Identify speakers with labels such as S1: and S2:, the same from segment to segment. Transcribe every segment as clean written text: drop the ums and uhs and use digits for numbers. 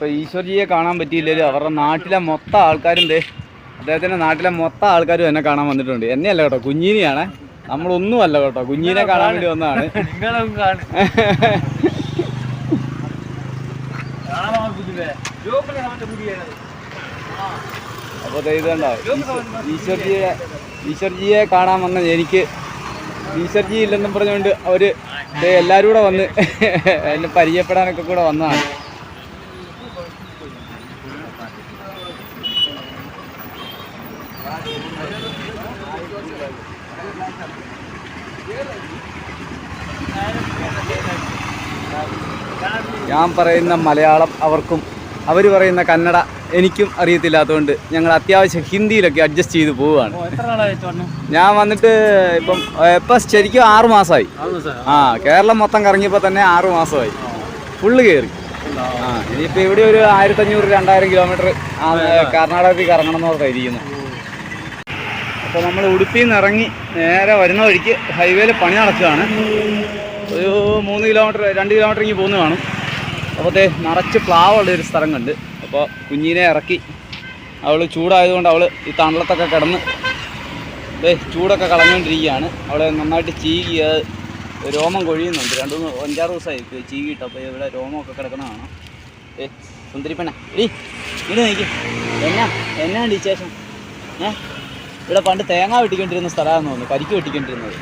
S1: ഇപ്പോൾ ഈശ്വർജിയെ കാണാൻ പറ്റിയില്ലെങ്കിലും അവരുടെ നാട്ടിലെ മൊത്തം ആൾക്കാരും അദ്ദേഹത്തിൻ്റെ നാട്ടിലെ മൊത്തം ആൾക്കാരും എന്നെ കാണാൻ വന്നിട്ടുണ്ട്. എന്നെയല്ല കേട്ടോ, കുഞ്ഞിനെയാണ്. നമ്മളൊന്നും അല്ല കേട്ടോ, കുഞ്ഞിനെ കാണാൻ വേണ്ടി വന്നതാണ്. അപ്പോൾ ഇതുണ്ടോ, ഈശ്വർജിയെ കാണാൻ വന്ന എനിക്ക് ഈശ്വർജി ഇല്ലെന്നും പറഞ്ഞുകൊണ്ട് അവർ എല്ലാവരും കൂടെ വന്ന് എന്നെ പരിചയപ്പെടാനൊക്കെ കൂടെ വന്നതാണ്. ഞാൻ പറയുന്ന മലയാളം അവർക്കും അവർ പറയുന്ന കന്നഡ എനിക്കും അറിയത്തില്ലാത്തതുകൊണ്ട് ഞങ്ങൾ അത്യാവശ്യം ഹിന്ദിയിലൊക്കെ അഡ്ജസ്റ്റ് ചെയ്ത് പോവുകയാണ്. ഞാൻ വന്നിട്ട് ഇപ്പം ശരിക്കും 6 മാസമായി. കേരളം മൊത്തം കറങ്ങിയപ്പോൾ തന്നെ 6 മാസമായി. ഫുള്ള് കയറി. ഇനിയിപ്പോൾ ഇവിടെ ഒരു 1500-2000 കിലോമീറ്റർ കർണാടകത്തിൽ കറങ്ങണം എന്ന് പറഞ്ഞിരിക്കുന്നു. അപ്പോൾ നമ്മൾ ഉടുപ്പിയിൽ നിന്ന് ഇറങ്ങി നേരെ വരുന്ന വഴിക്ക് ഹൈവേയിൽ പണി നടക്കുകയാണ്. ഒരു 3 കിലോമീറ്റർ 2 കിലോമീറ്റർ ഇങ്ങ് പോകുന്ന കാണും. അപ്പോൾ നിറച്ച് പ്ലാവുള്ളൊരു സ്ഥലം കണ്ട്. അപ്പോൾ കുഞ്ഞിനെ ഇറക്കി അവൾ ചൂടായതുകൊണ്ട് അവൾ ഈ തണലത്തൊക്കെ കിടന്ന് ചൂടൊക്കെ കളഞ്ഞുകൊണ്ടിരിക്കുകയാണ്. അവളെ നന്നായിട്ട് ചീകി രോമം കൊഴിയുന്നുണ്ട്. 5-6 ദിവസമായി ചീകിയിട്ട്. അപ്പോൾ ഇവിടെ രോമമൊക്കെ കിടക്കണതാണ്. സുന്ദരിപ്പണ്ണ ഇവിടെ നോക്കി എന്നാണ്ട് വിശേഷം? ഇവിടെ പണ്ട് തേങ്ങ വെട്ടിക്കൊണ്ടിരുന്ന സ്ഥലമാണെന്ന് തോന്നുന്നു, കരിക്ക് വെട്ടിക്കൊണ്ടിരുന്നത്.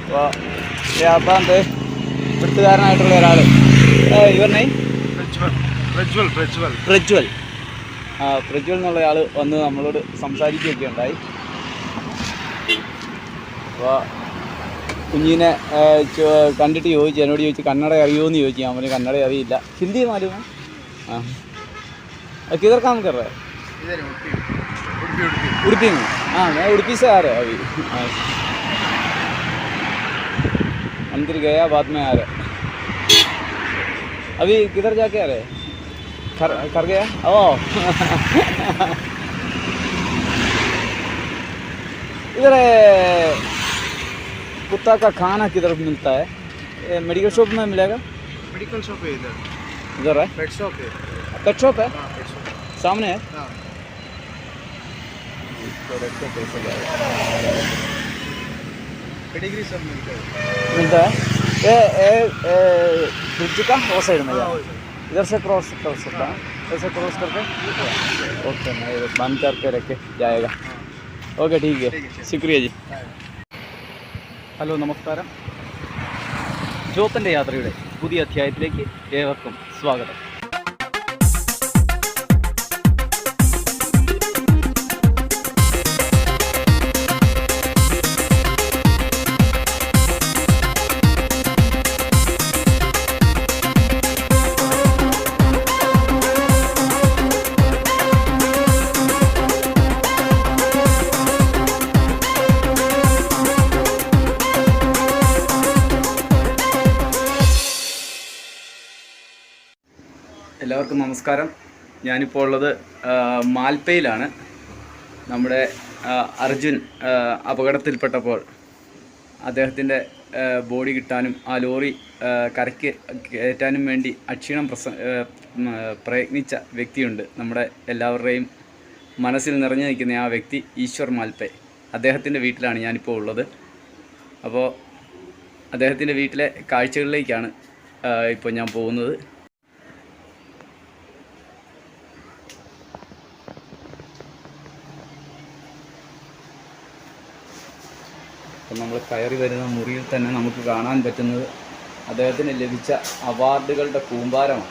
S1: അപ്പോൾ വെട്ടുകാരനായിട്ടുള്ള ഒരാൾ, ഇവരുടെ പ്രജ്വൽ എന്നുള്ള ആൾ വന്ന് നമ്മളോട് സംസാരിക്കുകയൊക്കെ ഉണ്ടായി. അപ്പോൾ കുഞ്ഞിനെ കണ്ടിട്ട് ചോദിച്ചു, എന്നോട് ചോദിച്ചു കന്നഡ അറിയുമോ എന്ന് ചോദിച്ചു. അവന് കന്നഡ അറിയില്ല. ഹിന്ദി മാലൂം? किधर काम कर रहा है? उड़पी में? हाँ, मैं उड़पी से आ रहा है अभी. मंदिर गया, बाद में आ रहे. अभी किधर जाके आ रहे? कर गया? ओह इधर कुत्ता का खाना किधर मिलता है? मेडिकल शॉप में मिलेगा?
S2: मेडिकल शॉप है
S1: इधर है.
S2: पेट शॉप है.
S1: पेट शॉप है?
S2: हाँ, पेट शॉप
S1: सामने है.
S2: हाँ. पेडिग्री सब मिलता है. ये ब्रिज का वो साइड में इधर से क्रॉस कर सकता है. ऐसे क्रॉस करके ओके, मैं बंद करके रख के जाएगा. ओके, ठीक है, शुक्रिया जी. ഹലോ, നമസ്കാരം. ജോപ്പൻ്റെ യാത്രയുടെ പുതിയ അധ്യായത്തിലേക്ക് ഏവർക്കും സ്വാഗതം. എല്ലാവർക്കും നമസ്കാരം. ഞാനിപ്പോൾ ഉള്ളത് മാൽപ്പയിലാണ്. നമ്മുടെ അർജുൻ അപകടത്തിൽപ്പെട്ടപ്പോൾ അദ്ദേഹത്തിൻ്റെ ബോഡി കിട്ടാനും ആ ലോറി കരയ്ക്ക് കയറ്റാനും വേണ്ടി അക്ഷീണം പ്രയത്നിച്ച വ്യക്തിയുണ്ട്. നമ്മുടെ എല്ലാവരുടെയും മനസ്സിൽ നിറഞ്ഞു നിൽക്കുന്ന ആ വ്യക്തി ഈശ്വർ മാൽപ്പെ. അദ്ദേഹത്തിൻ്റെ വീട്ടിലാണ് ഞാനിപ്പോൾ ഉള്ളത്. അപ്പോൾ അദ്ദേഹത്തിൻ്റെ വീട്ടിലെ കാഴ്ചകളിലേക്കാണ് ഇപ്പോൾ ഞാൻ പോകുന്നത്. അപ്പം നമ്മൾ കയറി വരുന്ന മുറിയിൽ തന്നെ നമുക്ക് കാണാൻ പറ്റുന്നത് അദ്ദേഹത്തിന് ലഭിച്ച അവാർഡുകളുടെ കൂമ്പാരമാണ്.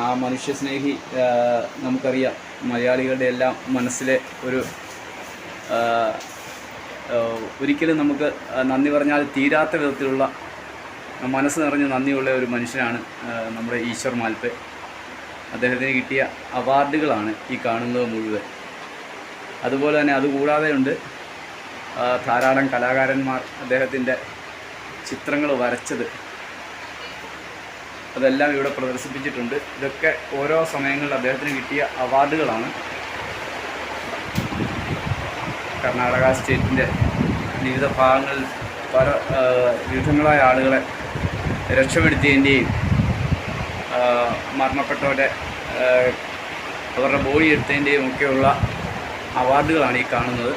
S2: ആ മനുഷ്യസ്നേഹി നമുക്കറിയാം, മലയാളികളുടെ എല്ലാം മനസ്സിലെ ഒരിക്കലും നമുക്ക് നന്ദി പറഞ്ഞാൽ തീരാത്ത വിധത്തിലുള്ള മനസ്സ് നിറഞ്ഞ് നന്ദിയുള്ള ഒരു മനുഷ്യനാണ് നമ്മുടെ ഈശ്വർ മാൽപ്പെ. അദ്ദേഹത്തിന് കിട്ടിയ അവാർഡുകളാണ് ഈ കാണുന്നത് മുഴുവൻ. അതുപോലെ തന്നെ അതുകൂടാതെ ഉണ്ട് ധാരാളം കലാകാരന്മാർ അദ്ദേഹത്തിൻ്റെ ചിത്രങ്ങൾ വരച്ചത്. അതെല്ലാം ഇവിടെ പ്രദർശിപ്പിച്ചിട്ടുണ്ട്. ഇതൊക്കെ ഓരോ സമയങ്ങളിൽ അദ്ദേഹത്തിന് കിട്ടിയ അവാർഡുകളാണ്. കർണാടക സ്റ്റേറ്റിൻ്റെ വിവിധ ഭാഗങ്ങളിൽ വിവിധങ്ങളായ ആളുകളെ രക്ഷപ്പെടുത്തിയതിൻ്റെയും
S1: മരണപ്പെട്ടവരെ അവരുടെ ബോഡി എടുത്തതിൻ്റെയും ഒക്കെയുള്ള അവാർഡുകളാണ് ഈ കാണുന്നത്.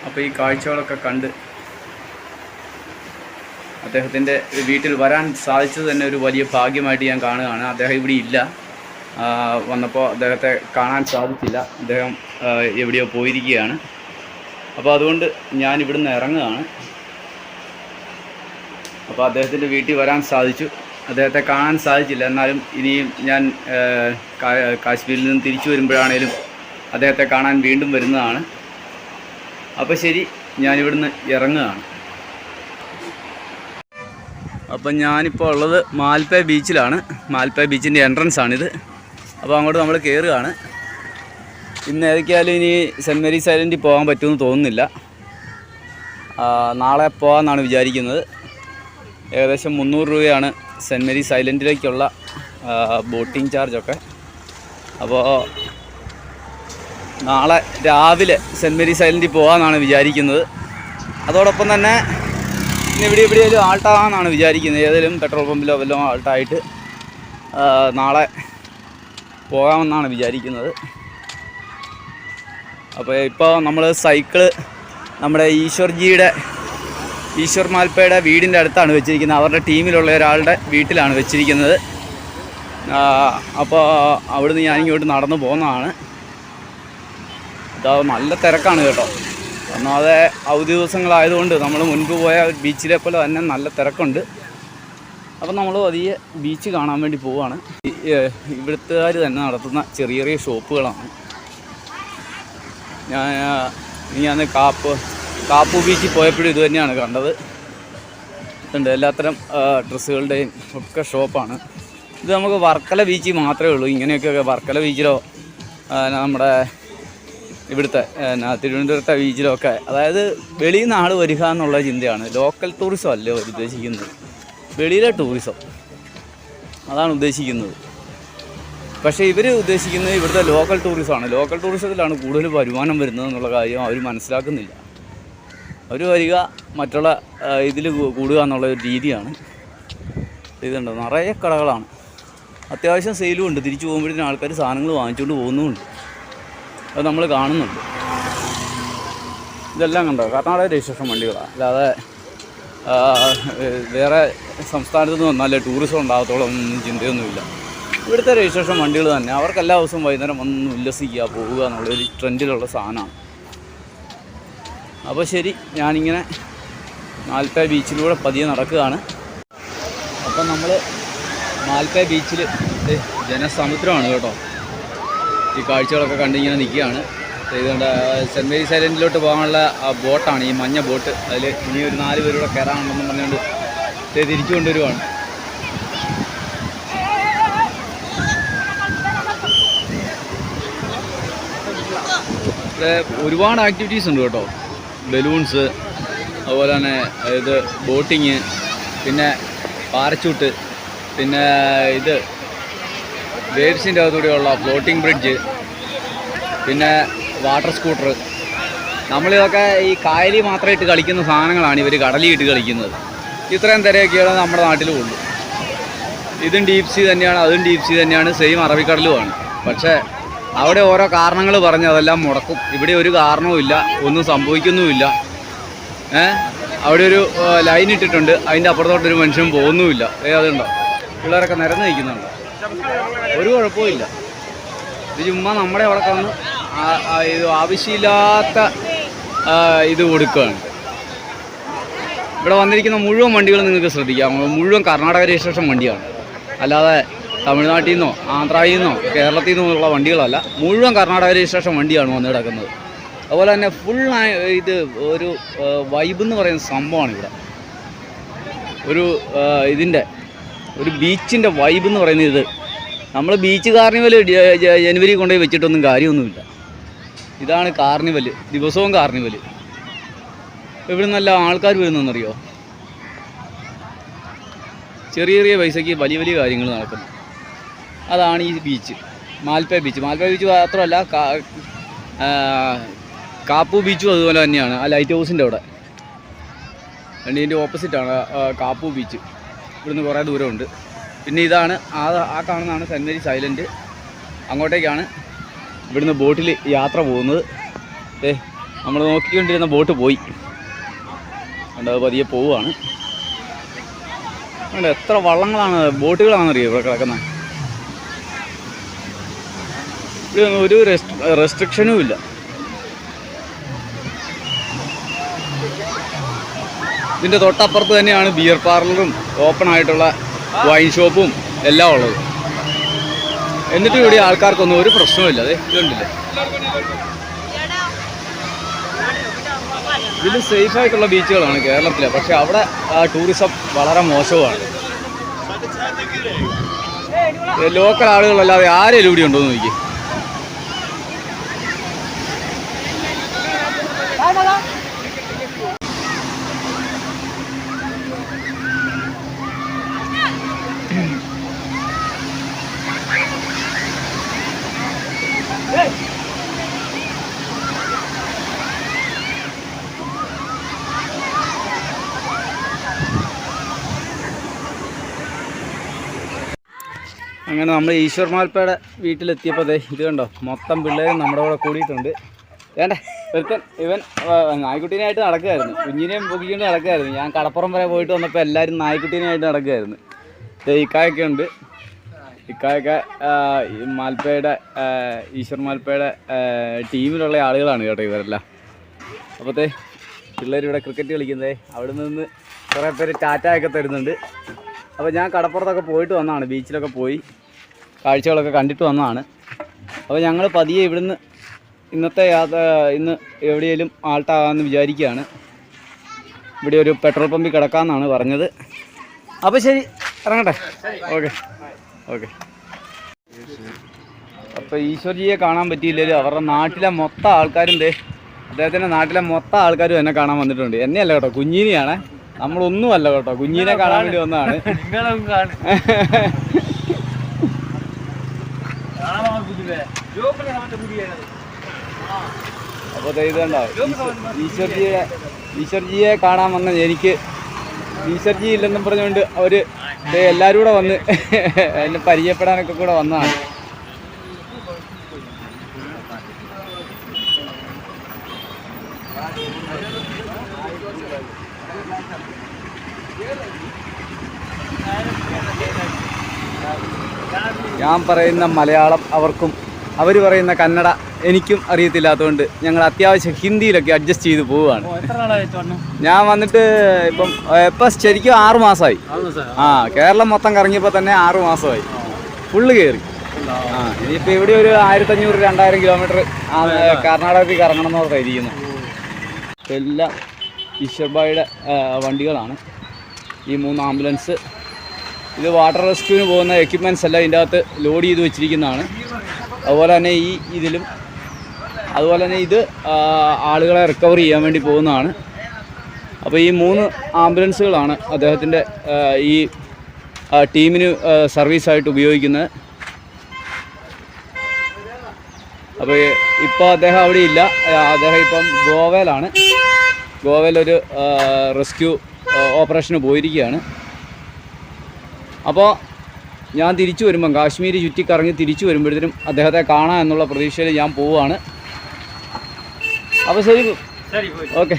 S1: അപ്പോൾ ഈ കാഴ്ചകളൊക്കെ കണ്ട് അദ്ദേഹത്തിൻ്റെ വീട്ടിൽ വരാൻ സാധിച്ചത് തന്നെ ഒരു വലിയ ഭാഗ്യമായിട്ട് ഞാൻ കാണുകയാണ്. അദ്ദേഹം ഇവിടെ ഇല്ല, വന്നപ്പോൾ അദ്ദേഹത്തെ കാണാൻ സാധിച്ചില്ല, അദ്ദേഹം എവിടെയോ പോയിരിക്കുകയാണ്. അപ്പോൾ അതുകൊണ്ട് ഞാൻ ഇവിടുന്ന് ഇറങ്ങുകയാണ്. അപ്പോൾ അദ്ദേഹത്തിൻ്റെ വീട്ടിൽ വരാൻ സാധിച്ചു, അദ്ദേഹത്തെ കാണാൻ സാധിച്ചില്ല. എന്നാലും ഇനിയും ഞാൻ കാശ്മീരിൽ നിന്ന് തിരിച്ചു വരുമ്പോഴാണേലും അദ്ദേഹത്തെ കാണാൻ വീണ്ടും വരുന്നതാണ്. അപ്പോൾ ശരി, ഞാനിവിടുന്ന് ഇറങ്ങുകയാണ്. അപ്പം ഞാനിപ്പോൾ ഉള്ളത് മാൽപ്പേ ബീച്ചിലാണ്. മാൽപ്പേ ബീച്ചിൻ്റെ എൻട്രൻസ് ആണിത്. അപ്പോൾ അങ്ങോട്ട് നമ്മൾ കയറുകയാണ്. ഇന്ന് ഏതൊക്കെയായാലും ഇനി സെൻറ്റ് മേരീസ് ഐലൻഡിൽ പോകാൻ പറ്റുമെന്ന് തോന്നുന്നില്ല. നാളെ പോകാമെന്നാണ് വിചാരിക്കുന്നത്. ഏകദേശം 300 രൂപയാണ് സെൻറ്റ് മേരീസ് ഐലൻഡിലേക്കുള്ള ബോട്ടിംഗ് ചാർജൊക്കെ. അപ്പോൾ നാളെ രാവിലെ സെൻറ്റ് മേരീസ് ഐലൻഡിൽ പോകാമെന്നാണ് വിചാരിക്കുന്നത്. അതോടൊപ്പം തന്നെ ഇന്ന് എവിടെയെങ്കിലും ആൾട്ടാകാമെന്നാണ് വിചാരിക്കുന്നത്. ഏതെങ്കിലും പെട്രോൾ പമ്പിലോ വല്ലതും ആൾട്ടായിട്ട് നാളെ പോകാമെന്നാണ് വിചാരിക്കുന്നത്. അപ്പോൾ ഇപ്പോൾ നമ്മൾ സൈക്കിള് നമ്മുടെ ഈശ്വർ മാൽപ്പയുടെ വീടിൻ്റെ അടുത്താണ് വെച്ചിരിക്കുന്നത്. അവരുടെ ടീമിലുള്ള ഒരാളുടെ വീട്ടിലാണ് വെച്ചിരിക്കുന്നത്. അപ്പോൾ അവിടുന്ന് ഞാനിങ്ങോട്ട് നടന്നു പോകുന്നതാണ്. ഇതാ നല്ല തിരക്കാണ് കേട്ടോ. ഒന്നാമതെ അവധി ദിവസങ്ങളായതുകൊണ്ട് നമ്മൾ മുൻപ് പോയ ബീച്ചിലെ പോലെ തന്നെ നല്ല തിരക്കുണ്ട്. അപ്പം നമ്മൾ പതിയെ ബീച്ച് കാണാൻ വേണ്ടി പോവുകയാണ്. ഇവിടുത്തുകാർ തന്നെ നടത്തുന്ന ചെറിയ ചെറിയ ഷോപ്പുകളാണ്. ഞാൻ കാപ്പു ബീച്ചിൽ പോയപ്പോഴും ഇത് തന്നെയാണ് കണ്ടത്. ഇതുണ്ട് എല്ലാത്തരം ഡ്രസ്സുകളുടെയും ഒക്കെ ഷോപ്പാണ്. ഇത് നമുക്ക് വർക്കല ബീച്ചിൽ മാത്രമേ ഉള്ളൂ ഇങ്ങനെയൊക്കെ. വർക്കല ബീച്ചിലോ നമ്മുടെ ഇവിടുത്തെ തിരുവനന്തപുരത്തെ ബീച്ചിലൊക്കെ, അതായത് വെളിയിൽ നിന്ന് ആൾ വരിക എന്നുള്ള ചിന്തയാണ്. ലോക്കൽ ടൂറിസം അല്ലേ അവർ ഉദ്ദേശിക്കുന്നത്, വെളിയിലെ ടൂറിസം അതാണ് ഉദ്ദേശിക്കുന്നത്. പക്ഷേ ഇവർ ഉദ്ദേശിക്കുന്നത് ഇവിടുത്തെ ലോക്കൽ ടൂറിസമാണ്. ലോക്കൽ ടൂറിസത്തിലാണ് കൂടുതൽ വരുമാനം വരുന്നത് എന്നുള്ള കാര്യം അവർ മനസ്സിലാക്കുന്നില്ല. അവർ വരിക, മറ്റുള്ള ഇതിൽ കൂടുക എന്നുള്ള ഒരു രീതിയാണ്. ഇതുണ്ട്, നിറയെ കടകളാണ്. അത്യാവശ്യം സെയിലും ഉണ്ട്. തിരിച്ചു പോകുമ്പോഴത്തേനും ആൾക്കാർ സാധനങ്ങൾ വാങ്ങിച്ചുകൊണ്ട് പോകുന്നുമുണ്ട്. അത് നമ്മൾ കാണുന്നുണ്ട്. ഇതെല്ലാം കണ്ടോ, കർണാടക രജിസ്ട്രേഷൻ വണ്ടികളാണ്. അല്ലാതെ വേറെ സംസ്ഥാനത്തു നിന്ന് വന്നാലേ ടൂറിസം ഉണ്ടാകത്തോളം ഒന്നും ചിന്തയൊന്നുമില്ല. ഇവിടുത്തെ രജിസ്ട്രേഷൻ വണ്ടികൾ തന്നെ. അവർക്ക് എല്ലാ ദിവസവും വൈകുന്നേരം വന്ന് ഉല്ലസിക്കുക, പോവുക എന്നുള്ളൊരു ട്രെൻഡിലുള്ള സാധനമാണ്. അപ്പോൾ ശരി, ഞാനിങ്ങനെ മാൽപ്പേ ബീച്ചിലൂടെ പതിയെ നടക്കുകയാണ്. അപ്പം നമ്മൾ മാൽപ്പേ ബീച്ചിൽ ജനസമുദ്രമാണ് കേട്ടോ. ഈ കാഴ്ചകളൊക്കെ കണ്ടിങ്ങനെ നിൽക്കുകയാണ്. ഇതുകൊണ്ട് സെൻറ്റ് മേരീസ് ഐലൻഡിലോട്ട് പോകാനുള്ള ബോട്ടാണ് ഈ മഞ്ഞ ബോട്ട്. അതിൽ ഇനി ഒരു 4 പേരൂടെ കയറാനുണ്ടെന്ന് പറഞ്ഞുകൊണ്ട് തിരിച്ചു കൊണ്ടുവരുവാണ്. ഇവിടെ ഒരുപാട് ആക്ടിവിറ്റീസ് ഉണ്ട് കേട്ടോ. ബലൂൺസ്, അതുപോലെ തന്നെ ഇത് ബോട്ടിങ്, പിന്നെ പാരച്യൂട്ട്, പിന്നെ ഇത് വേവ്സിൻ്റെ അകത്തൂടെയുള്ള ഫ്ലോട്ടിംഗ് ബ്രിഡ്ജ്, പിന്നെ വാട്ടർ സ്കൂട്ടർ. നമ്മളിതൊക്കെ ഈ കായലിൽ മാത്രം ഇട്ട് കളിക്കുന്ന സാധനങ്ങളാണ് ഇവർ കടലിൽ ഇട്ട് കളിക്കുന്നത്. ഇത്രയും തിരയൊക്കെയാണ് നമ്മുടെ നാട്ടിലും ഉള്ളൂ. ഇതും ഡീപ് സീ തന്നെയാണ്, അതും ഡീപ് സീ തന്നെയാണ്, സെയിം അറബിക്കടലുമാണ്. പക്ഷേ അവിടെ ഓരോ കാരണങ്ങൾ പറഞ്ഞ് അതെല്ലാം മുടക്കും. ഇവിടെ ഒരു കാരണവുമില്ല, ഒന്നും സംഭവിക്കുന്നുമില്ല. അവിടെ ഒരു ലൈൻ ഇട്ടിട്ടുണ്ട്, അതിൻ്റെ അപ്പുറത്തോട്ടൊരു മനുഷ്യൻ പോകുന്നുമില്ല. അതുണ്ടോ, പിള്ളേരൊക്കെ നിരന്ന് നിൽക്കുന്നുണ്ടോ, ഒരു കുഴപ്പമില്ല. ഇത് ചുമ്മാ നമ്മുടെ അവിടെ വന്ന് ഇത് ആവശ്യമില്ലാത്ത ഇത് കൊടുക്കുകയാണ്. ഇവിടെ വന്നിരിക്കുന്ന മുഴുവൻ വണ്ടികൾ നിങ്ങൾക്ക് ശ്രദ്ധിക്കാം, മുഴുവൻ കർണാടക രജിസ്ട്രേഷൻ വണ്ടിയാണ്. അല്ലാതെ തമിഴ്നാട്ടിൽ നിന്നോ ആന്ധ്രയിൽ നിന്നോ കേരളത്തിൽ നിന്നുള്ള വണ്ടികളല്ല, മുഴുവൻ കർണാടക രജിസ്ട്രേഷൻ വണ്ടിയാണ് വന്ന് കിടക്കുന്നത്. അതുപോലെ തന്നെ ഫുൾ ഇത് ഒരു വൈബ് എന്ന് പറയുന്ന സംഭവമാണ് ഇവിടെ. ഒരു ഇതിൻ്റെ ഒരു ബീച്ചിൻ്റെ വൈബ് എന്ന് പറയുന്നത് ഇത്. നമ്മൾ ബീച്ച് കാർണിവൽ ജനുവരി കൊണ്ടുപോയി വെച്ചിട്ടൊന്നും കാര്യമൊന്നുമില്ല. ഇതാണ് കാർണിവൽ, ദിവസവും കാർണിവൽ. ഇവിടെ നല്ല ആൾക്കാർ വരുന്നതെന്നറിയോ. ചെറിയ ചെറിയ പൈസയ്ക്ക് വലിയ വലിയ കാര്യങ്ങൾ നടക്കുന്നു. അതാണ് ഈ ബീച്ച്, മാൽപ്പേ ബീച്ച്. മാൽപ്പേ ബീച്ച് മാത്രമല്ല, കാപ്പു ബീച്ചും അതുപോലെ തന്നെയാണ്. ആ ലൈറ്റ് ഹൗസിൻ്റെ അവിടെ ഇതിൻ്റെ ഓപ്പോസിറ്റാണ് കാപ്പു ബീച്ച്. ഇവിടുന്ന് കുറേ ദൂരമുണ്ട്. പിന്നെ ഇതാണ് ആ കാണുന്നതാണ് സെൻറ്റ് മേരീസ് ഐലൻഡ്. അങ്ങോട്ടേക്കാണ് ഇവിടുന്ന് ബോട്ടിൽ യാത്ര പോകുന്നത്. നമ്മൾ നോക്കിക്കൊണ്ടിരുന്ന ബോട്ട് പോയി, അത് പതിയെ പോവുകയാണ്. അതുകൊണ്ട് എത്ര വള്ളങ്ങളാണ്, ബോട്ടുകളാണെന്നറിയോ ഇവിടെ കിടക്കുന്നത്. ഇവിടെ ഒരു റെസ്ട്രിക്ഷനും ഇല്ല. ഇതിൻ്റെ തൊട്ടപ്പുറത്ത് തന്നെയാണ് ബിയർ പാർലറും ഓപ്പൺ ആയിട്ടുള്ള വൈൻ ഷോപ്പും എല്ലാം ഉള്ളത്. എന്നിട്ടും ഇവിടെ ആൾക്കാർക്കൊന്നും ഒരു പ്രശ്നമില്ല. അതെ, ഇതുണ്ടല്ലേ, ഇതിൽ സേഫായിട്ടുള്ള ബീച്ചുകളാണ് കേരളത്തിലെ. പക്ഷെ അവിടെ ടൂറിസം വളരെ മോശമാണ്. ലോക്കൽ ആളുകളല്ലാതെ ആരെങ്കിലും ഇവിടെ ഉണ്ടോയെന്ന് നോക്കി. അങ്ങനെ നമ്മൾ ഈശ്വർ മാൽപ്പയുടെ വീട്ടിലെത്തിയപ്പോൾ ഇത് കണ്ടോ, മൊത്തം പിള്ളേരും നമ്മുടെ കൂടെ കൂടിയിട്ടുണ്ട്. വേണ്ടേ ഇവൻ നായ്ക്കുട്ടീനായിട്ട് നടക്കുകയായിരുന്നു, കുഞ്ഞിനെയും പൊക്കിക്കൊണ്ട് നടക്കുകയായിരുന്നു. ഞാൻ കടപ്പുറം വരെ പോയിട്ട് വന്നപ്പോൾ എല്ലാവരും നായ്ക്കുട്ടീനായിട്ട് നടക്കുകയായിരുന്നു. ഇക്കായൊക്കെ ഉണ്ട്. ഇക്കായൊക്കെ മാൽപ്പയുടെ ഈശ്വർ മാൽപ്പയുടെ ടീമിലുള്ള ആളുകളാണ് കേട്ടോ ഇവരെല്ലാം. അപ്പോഴത്തെ പിള്ളേർ ഇവിടെ ക്രിക്കറ്റ് കളിക്കുന്നത്. അവിടെ നിന്ന് കുറേ പേര് ടാറ്റയൊക്കെ തരുന്നുണ്ട്. അപ്പോൾ ഞാൻ കടപ്പുറത്തൊക്കെ പോയിട്ട് വന്നതാണ്, ബീച്ചിലൊക്കെ പോയി കാഴ്ചകളൊക്കെ കണ്ടിട്ട് വന്നതാണ്. അപ്പോൾ ഞങ്ങൾ പതിയെ ഇവിടുന്ന് ഇന്നത്തെ ഇന്ന് എവിടെയെങ്കിലും ആൾട്ടാകാമെന്ന് വിചാരിക്കുകയാണ്. ഇവിടെ ഒരു പെട്രോൾ പമ്പിൽ കിടക്കാമെന്നാണ് പറഞ്ഞത്. അപ്പോൾ ശരി, ഇറങ്ങട്ടെ. Okay okay. അപ്പോൾ ഈശ്വർജിയെ കാണാൻ പറ്റിയില്ലെങ്കിലും അവരുടെ നാട്ടിലെ മൊത്തം ആൾക്കാരും അദ്ദേഹത്തിൻ്റെ നാട്ടിലെ മൊത്തം ആൾക്കാരും എന്നെ കാണാൻ വന്നിട്ടുണ്ട്. എന്നെയല്ല കേട്ടോ, കുഞ്ഞിനെയാണ്. നമ്മളൊന്നുമല്ല കേട്ടോ, കുഞ്ഞിനെ കാണാൻ വേണ്ടി വന്നതാണ്. അപ്പോൾ ഇതുണ്ടോ, ഈശ്വർജിയെ കാണാൻ വന്ന എനിക്ക് ഈശ്വർജി ഇല്ലെന്നും പറഞ്ഞുകൊണ്ട് അവർ എല്ലാവരും കൂടെ വന്ന് എന്നെ പരിചയപ്പെടാനൊക്കെ കൂടെ വന്നതാണ്. ഞാൻ പറയുന്ന മലയാളം അവർക്കും അവർ പറയുന്ന കന്നഡ എനിക്കും അറിയത്തില്ലാത്തതുകൊണ്ട് ഞങ്ങൾ അത്യാവശ്യം ഹിന്ദിയിലൊക്കെ അഡ്ജസ്റ്റ് ചെയ്ത് പോവുകയാണ്. ഞാൻ വന്നിട്ട് ഇപ്പം ശരിക്കും 6 മാസമായി. കേരളം മൊത്തം കറങ്ങിയപ്പോൾ തന്നെ 6 മാസമായി, ഫുള്ള് കയറി. ഇനിയിപ്പോൾ ഇവിടെ ഒരു 1500-2000 കിലോമീറ്റർ കർണാടകത്തിൽ കറങ്ങണം എന്ന് പറഞ്ഞിരിക്കുന്നു. എല്ലാം ഈശ്വർഭായിയുടെ വണ്ടികളാണ്. ഈ 3 ആംബുലൻസ്, ഇത് വാട്ടർ റെസ്ക്യൂവിന് പോകുന്ന എക്യുപ്മെൻറ്റ്സ് എല്ലാം ഇതിൻ്റെ അകത്ത് ലോഡ് ചെയ്ത് വെച്ചിരിക്കുന്നതാണ്. അതുപോലെ തന്നെ അതുപോലെ തന്നെ ഇത് ആളുകളെ റിക്കവർ ചെയ്യാൻ വേണ്ടി പോകുന്നതാണ്. അപ്പോൾ ഈ 3 ആംബുലൻസുകളാണ് അദ്ദേഹത്തിൻ്റെ ഈ ടീമിന് സർവീസായിട്ട് ഉപയോഗിക്കുന്നത്. അപ്പോൾ ഇപ്പോൾ അദ്ദേഹം അവിടെ ഇല്ല, അദ്ദേഹം ഇപ്പം ഗോവയിലാണ്. ഗോവയിലൊരു റെസ്ക്യൂ ഓപ്പറേഷന് പോയിരിക്കുകയാണ്. അപ്പോൾ ഞാൻ തിരിച്ചു വരുമ്പം കാശ്മീർ ചുറ്റിക്കറങ്ങി തിരിച്ചു വരുമ്പോഴത്തേനും അദ്ദേഹത്തെ കാണാം എന്നുള്ള പ്രതീക്ഷയിൽ ഞാൻ പോവുകയാണ്. അപ്പോൾ ശരി, ഓക്കെ.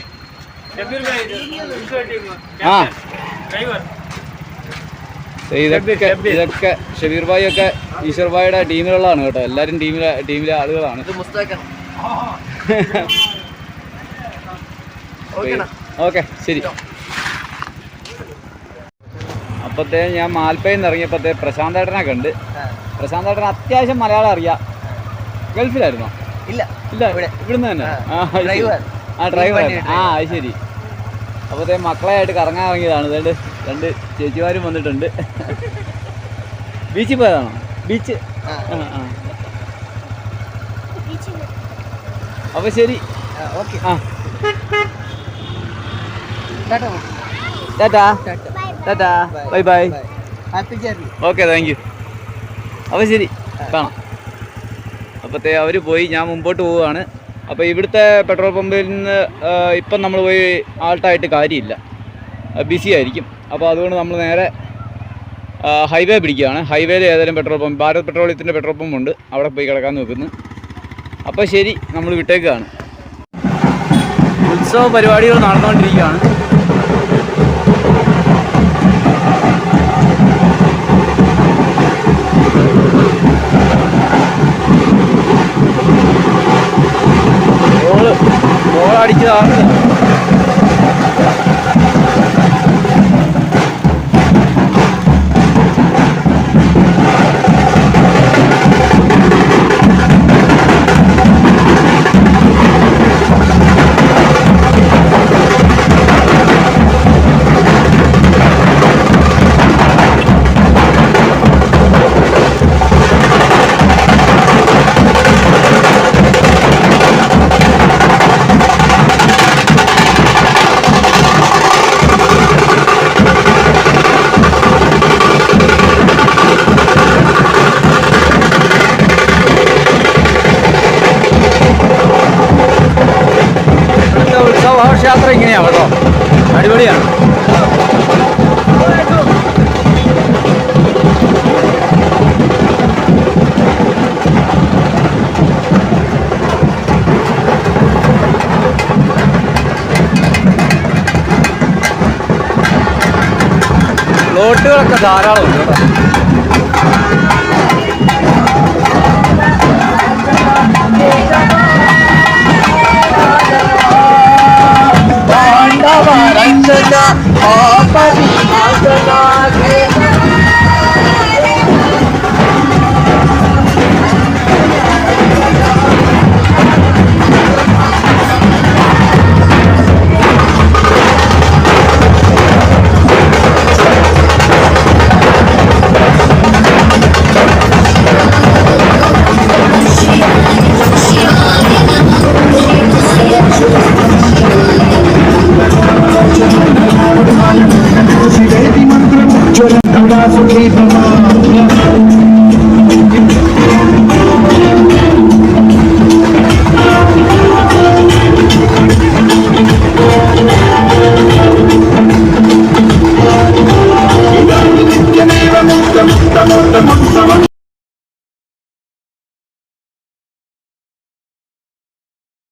S1: ഇതൊക്കെ ഷബീർ ഭായി ഒക്കെ ഈശ്വർ ഭായിയുടെ ടീമിലുള്ളതാണ് കേട്ടോ. എല്ലാവരും ടീമിലെ ആളുകളാണ്. ഓക്കെ ശരി. അപ്പോഴത്തെ ഞാൻ മാൽപ്പയിൽ നിന്ന് ഇറങ്ങിയപ്പോഴത്തെ പ്രശാന്തേട്ടനെ കണ്ട്. പ്രശാന്തേട്ടൻ അത്യാവശ്യം മലയാളം അറിയാം. ഗൾഫിലായിരുന്നോ? ഇല്ല, ഇവിടുന്ന് തന്നെ. ഡ്രൈവർ. അത് ശരി. അപ്പോഴത്തെ മക്കളെയായിട്ട് കറങ്ങാൻ ഇറങ്ങിയതാണ്. അതുകൊണ്ട് 2 ചേച്ചിമാരും വന്നിട്ടുണ്ട്. ബീച്ചിൽ പോയതാണോ? ബീച്ച്. അപ്പോൾ ശരി, okay. Tata Tata, bye bye. Okay, thank you. അപ്പോൾ ശരി, കാണാം. അപ്പോഴത്തെ അവർ പോയി, ഞാൻ മുമ്പോട്ട് പോവുകയാണ്. അപ്പോൾ ഇവിടുത്തെ പെട്രോൾ പമ്പിൽ നിന്ന് ഇപ്പം നമ്മൾ പോയി ആൾട്ടായിട്ട് കാര്യമില്ല. ബിസി ആയിരിക്കും. അപ്പോൾ അതുകൊണ്ട് നമ്മൾ നേരെ ഹൈവേ പിടിക്കുകയാണ്. ഹൈവേയിൽ ഏതെങ്കിലും പെട്രോൾ പമ്പ്, ഭാരത് പെട്രോളിയത്തിൻ്റെ പെട്രോൾ പമ്പുണ്ട്, അവിടെ പോയി കിടക്കാൻ നോക്കുന്നു. അപ്പോൾ ശരി, നമ്മൾ വിട്ടേക്കാണ്. ഉത്സവ പരിപാടികൾ നടന്നുകൊണ്ടിരിക്കുകയാണ്. ഗോളടിച്ചതാണ്. ഘോഷയാത്ര ഇങ്ങനെയാണ് കേട്ടോ, അടിപൊളിയാണ്. പ്ലോട്ടുകളൊക്കെ ധാരാളം ഉണ്ട് കേട്ടോ.
S3: Rangana, Papa